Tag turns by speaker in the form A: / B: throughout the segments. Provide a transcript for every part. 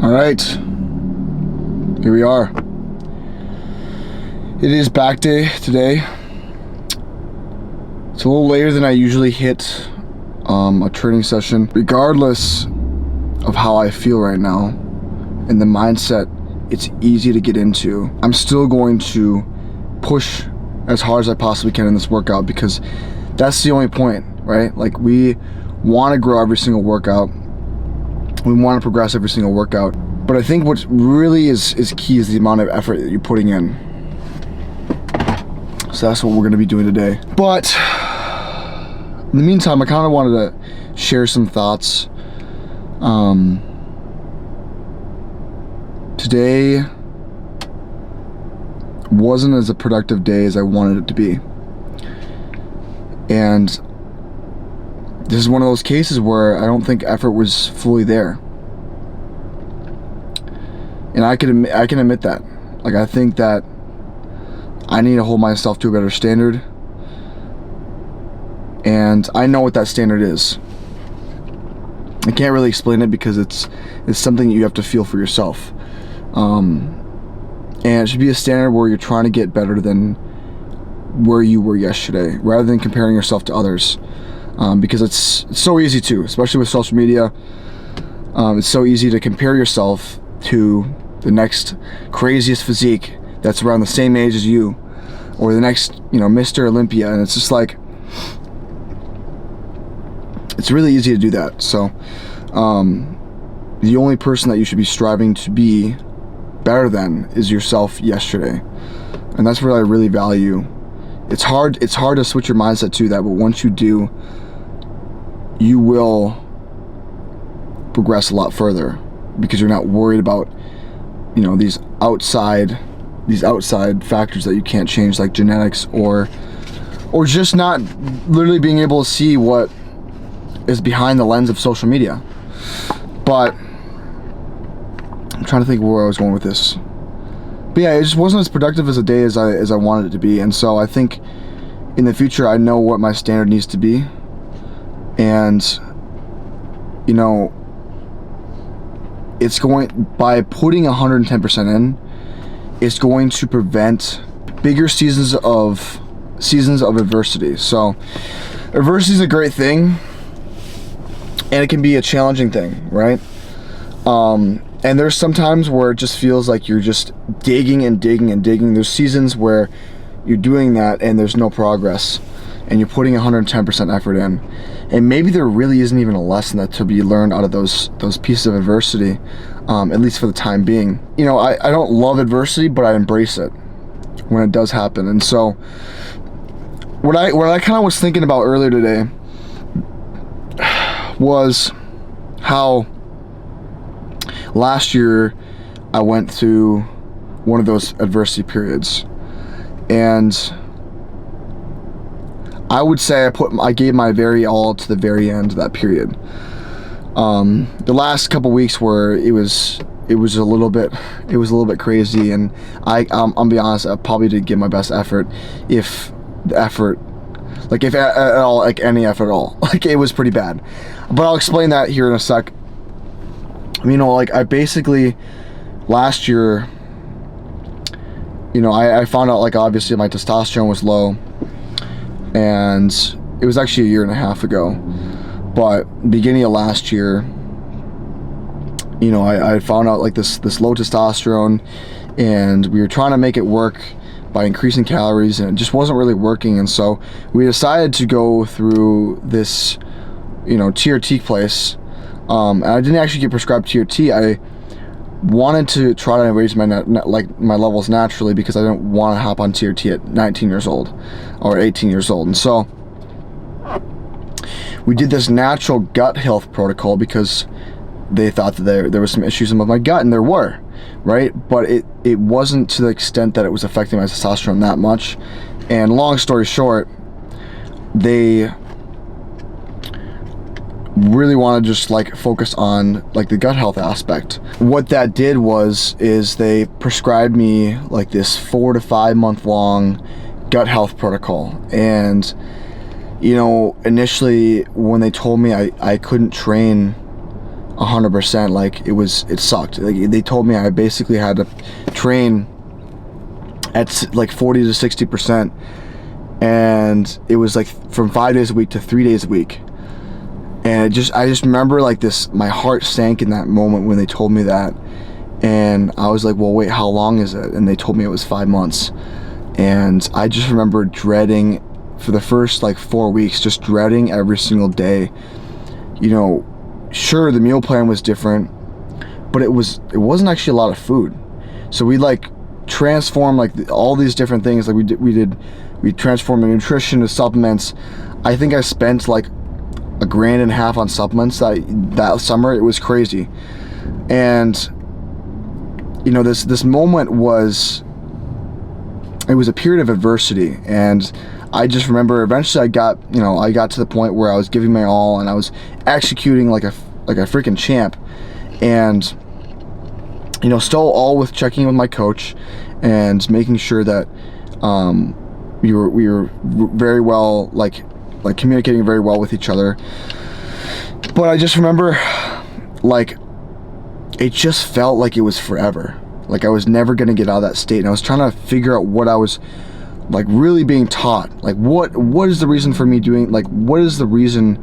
A: All right, here we are. It is back day today. It's a little later than I usually hit a training session. Regardless of how I feel right now and the mindset it's easy to get into, I'm still going to push as hard as I possibly can in this workout, because that's the only point, right? Like, we want to grow every single workout. We want to progress every single workout. But I think what really is key is the amount of effort that you're putting in. So that's what we're going to be doing today. But in the meantime, I kind of wanted to share some thoughts. Today wasn't as a productive day as I wanted it to be. And this is one of those cases where I don't think effort was fully there. And I can admit that. Like, I think that I need to hold myself to a better standard. And I know what that standard is. I can't really explain it because it's something that you have to feel for yourself. And it should be a standard where you're trying to get better than where you were yesterday, rather than comparing yourself to others. Because it's so easy to, especially with social media. It's so easy to compare yourself to the next craziest physique that's around the same age as you, or the next, Mr. Olympia, and it's just like, it's really easy to do that. So the only person that you should be striving to be better than is yourself yesterday, and that's what I really value. It's hard to switch your mindset to that, but once you do, you will progress a lot further, because you're not worried about these outside factors that you can't change, like genetics, or just not literally being able to see what is behind the lens of social media. But I'm trying to think where I was going with this. But yeah, it just wasn't as productive as a day as I wanted it to be. And so I think in the future, I know what my standard needs to be. And it's going, by putting 110% in, it's going to prevent bigger seasons of adversity. So adversity is a great thing, and it can be a challenging thing, right? And there's some times where it just feels like you're just digging and digging and digging. There's seasons where you're doing that and there's no progress, and you're putting 110% effort in. And maybe there really isn't even a lesson that to be learned out of those pieces of adversity, at least for the time being. I don't love adversity, but I embrace it when it does happen. And so what I kind of was thinking about earlier today was how last year I went through one of those adversity periods, and I would say I gave my very all to the very end of that period. The last couple weeks where it was a little bit crazy, and I'll be honest, I probably did give my best effort, if the effort, like if at all, like any effort at all. Like, it was pretty bad. But I'll explain that here in a sec. Like, I basically last year, I found out, like, obviously my testosterone was low. And it was actually a year and a half ago, but beginning of last year, I found out, like, this low testosterone, and we were trying to make it work by increasing calories, and it just wasn't really working. And so we decided to go through this, TRT place. And I didn't actually get prescribed TRT. I wanted to try to raise my levels naturally, because I didn't want to hop on TRT at 19 years old or 18 years old. And so we did this natural gut health protocol, because they thought that there was some issues with my gut, and there were, right? But it wasn't to the extent that it was affecting my testosterone that much. And long story short, they really want to just focus on the gut health aspect. What that did is they prescribed me this 4 to 5 month long gut health protocol. And initially when they told me I couldn't train 100%. Like it sucked. Like they told me I basically had to train at like 40 to 60%, and it was like from 5 days a week to 3 days a week. And I just remember like this, my heart sank in that moment when they told me that. And I was like, well, wait, how long is it? And they told me it was 5 months. And I just remember dreading for the first like 4 weeks, just dreading every single day. You know, sure, the meal plan was different, but it wasn't actually a lot of food. So we like transformed like all these different things. Like we transformed the nutrition to supplements. I think I spent like $1.5 grand on supplements that summer. It was crazy. And you know, this moment was a period of adversity, and I just remember eventually I got to the point where I was giving my all and I was executing like a freaking champ. And you know, still all with checking in with my coach and making sure that we were very well, like communicating very well with each other. But I just remember, like, it just felt like it was forever. Like I was never gonna get out of that state, and I was trying to figure out what I was like really being taught. Like what is the reason for me doing, like what is the reason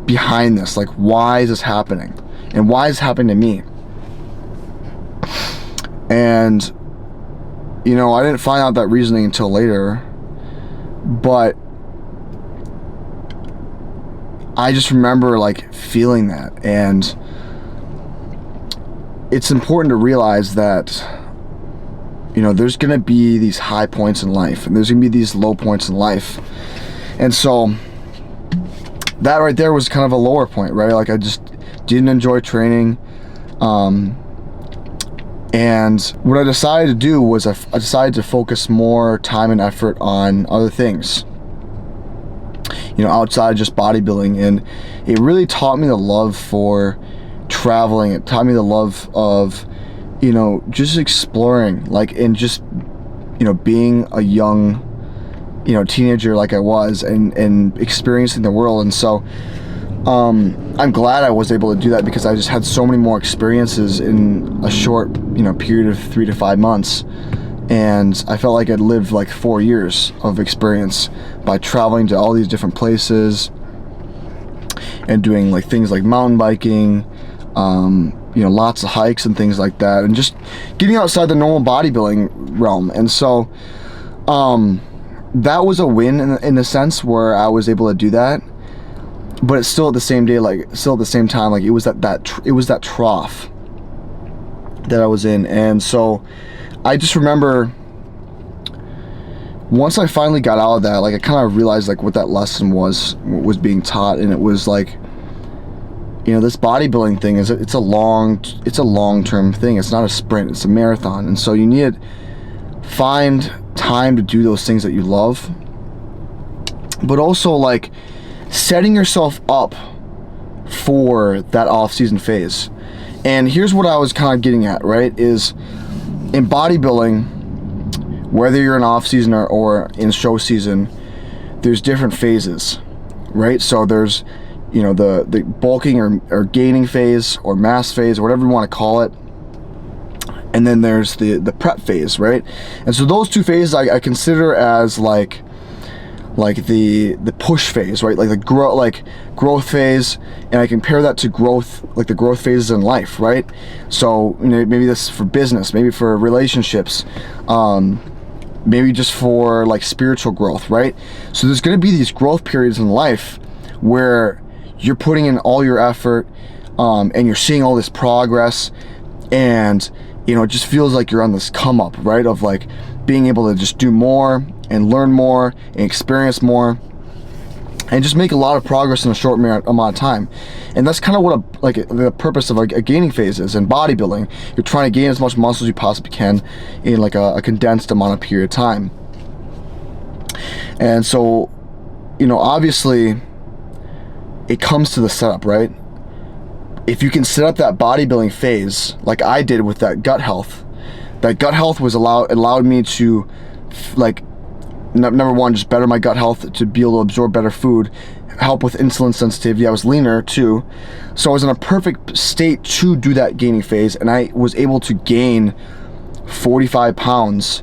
A: behind this? Like why is this happening? And why is it happening to me? And you know, I didn't find out that reasoning until later, but I just remember like feeling that. And it's important to realize that, you know, there's gonna be these high points in life and there's gonna be these low points in life. And so that right there was kind of a lower point, right? Like I just didn't enjoy training. And what I decided to do was I decided to focus more time and effort on other things, you know, outside of just bodybuilding. And it really taught me the love for traveling. It taught me the love of, you know, just exploring, like, and just, you know, being a young, you know, teenager like I was, and experiencing the world. And so I'm glad I was able to do that, because I just had so many more experiences in a short, you know, period of 3 to 5 months. And I felt like I'd lived like 4 years of experience by traveling to all these different places and doing like things like mountain biking, you know, lots of hikes and things like that, and just getting outside the normal bodybuilding realm. And so that was a win in a sense, where I was able to do that. But it's still at the same time, like it was that trough that I was in. And so I just remember once I finally got out of that, like I kind of realized like what that lesson was being taught. And it was like, you know, this bodybuilding thing it's a long-term thing. It's not a sprint, it's a marathon. And so you need to find time to do those things that you love, but also like setting yourself up for that off-season phase. And here's what I was kind of getting at, right, is in bodybuilding, whether you're in off-season or in show season, there's different phases, right? So there's, you know, the bulking or gaining phase or mass phase, or whatever you want to call it. And then there's the prep phase, right? And so those two phases I consider as like the push phase, right? Like the growth phase, and I compare that to growth, like the growth phases in life, right? So, you know, maybe this is for business, maybe for relationships, maybe just for like spiritual growth, right? So there's going to be these growth periods in life where you're putting in all your effort, and you're seeing all this progress, and you know, it just feels like you're on this come up, right? Of like being able to just do more and learn more and experience more and just make a lot of progress in a short amount of time. And that's kind of what the purpose of a gaining phase is in bodybuilding. You're trying to gain as much muscle as you possibly can in like a condensed amount of period of time. And so, you know, obviously it comes to the setup, right? If you can set up that bodybuilding phase like I did with that gut health was allowed me to, like, number one, just better my gut health, to be able to absorb better food, help with insulin sensitivity. I was leaner too. So I was in a perfect state to do that gaining phase, and I was able to gain 45 pounds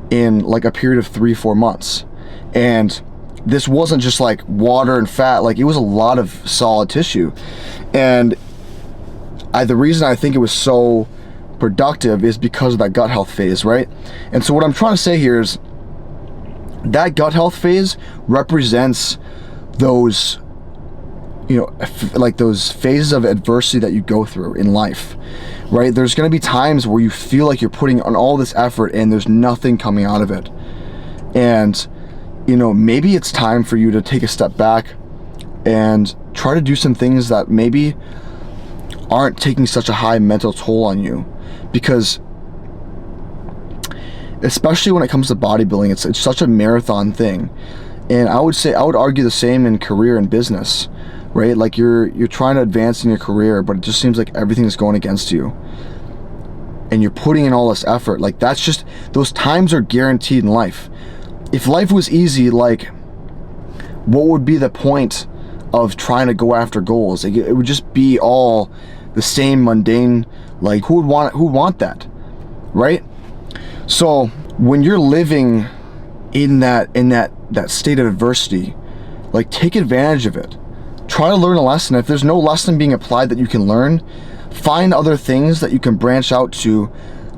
A: in like a period of 3-4 months. And this wasn't just like water and fat, like it was a lot of solid tissue. And the reason I think it was so productive is because of that gut health phase, right? And so what I'm trying to say here is that gut health phase represents those, you know, like those phases of adversity that you go through in life, right? There's going to be times where you feel like you're putting on all this effort and there's nothing coming out of it. And, you know, maybe it's time for you to take a step back and try to do some things that maybe aren't taking such a high mental toll on you. Because especially when it comes to bodybuilding, it's such a marathon thing. And I would argue the same in career and business, right? Like you're trying to advance in your career, but it just seems like everything is going against you. And you're putting in all this effort. Like that's just, those times are guaranteed in life. If life was easy, like what would be the point of trying to go after goals? Like it would just be all the same mundane. Like who would want that, right? So when you're living in that state of adversity, like take advantage of it. Try to learn a lesson. If there's no lesson being applied that you can learn, find other things that you can branch out to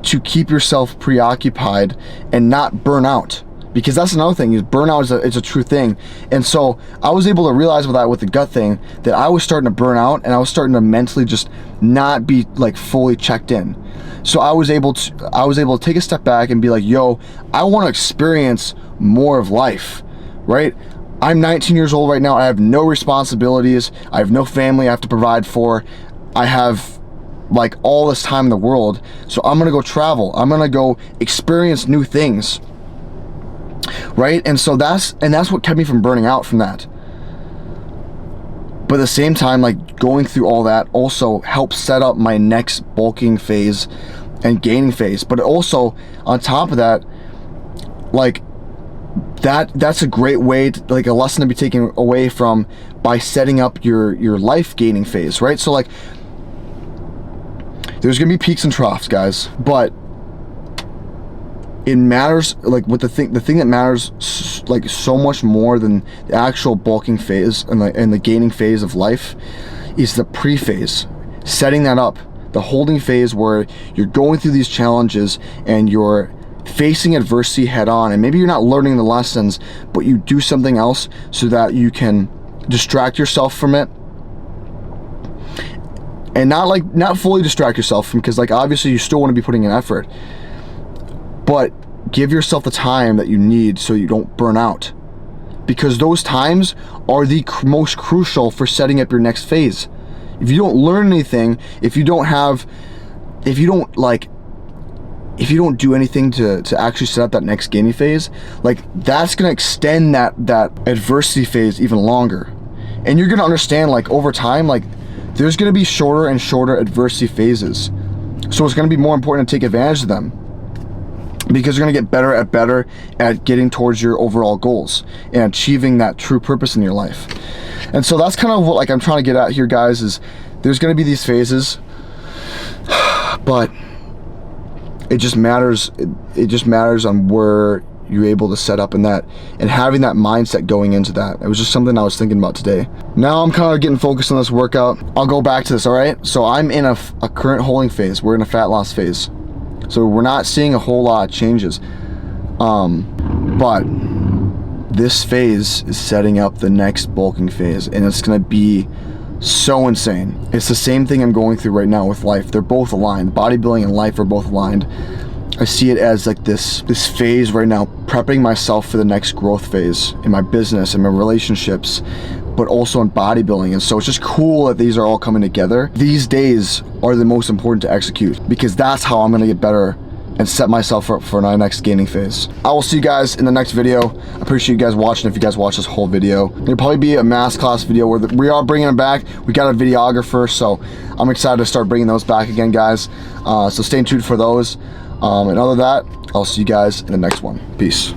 A: keep yourself preoccupied and not burn out. Because that's another thing, is burnout is a true thing. And so I was able to realize with the gut thing that I was starting to burn out, and I was starting to mentally just not be like fully checked in. So I was able to take a step back and be like, yo, I want to experience more of life, right? I'm 19 years old right now. I have no responsibilities. I have no family I have to provide for. I have like all this time in the world. So I'm going to go travel. I'm going to go experience new things. Right? And so that's what kept me from burning out from that. But at the same time, like going through all that also helps set up my next bulking phase and gaining phase. But also on top of that, like that's a great way to, like a lesson to be taken away from by setting up your life gaining phase, right? So like there's gonna be peaks and troughs, guys, but it matters, like with the thing that matters like so much more than the actual bulking phase and the gaining phase of life is the pre-phase, setting that up, the holding phase where you're going through these challenges and you're facing adversity head on, and maybe you're not learning the lessons, but you do something else so that you can distract yourself from it. And not fully distract yourself from, because like obviously you still want to be putting in effort, but give yourself the time that you need so you don't burn out, because those times are the most crucial for setting up your next phase. If you don't learn anything, if you don't do anything to actually set up that next gaining phase, like that's gonna extend that adversity phase even longer. And you're gonna understand, like over time, like there's gonna be shorter and shorter adversity phases. So it's gonna be more important to take advantage of them, because you're gonna get better at getting towards your overall goals and achieving that true purpose in your life. And so that's kind of what like I'm trying to get at here, guys, is there's gonna be these phases, but it just matters on where you're able to set up in that, and having that mindset going into that. It was just something I was thinking about today. Now I'm kind of getting focused on this workout. I'll go back to this, all right? So I'm in a current holding phase. We're in a fat loss phase. So we're not seeing a whole lot of changes. But this phase is setting up the next bulking phase, and it's gonna be so insane. It's the same thing I'm going through right now with life. They're both aligned. Bodybuilding and life are both aligned. I see it as like this phase right now, prepping myself for the next growth phase in my business and my relationships, but also in bodybuilding. And so it's just cool that these are all coming together. These days are the most important to execute, because that's how I'm gonna get better and set myself up for my next gaining phase. I will see you guys in the next video. I appreciate you guys watching. If you guys watch this whole video, it'll probably be a mass class video where we are bringing them back. We got a videographer, so I'm excited to start bringing those back again, guys. So stay tuned for those. And other than that, I'll see you guys in the next one. Peace.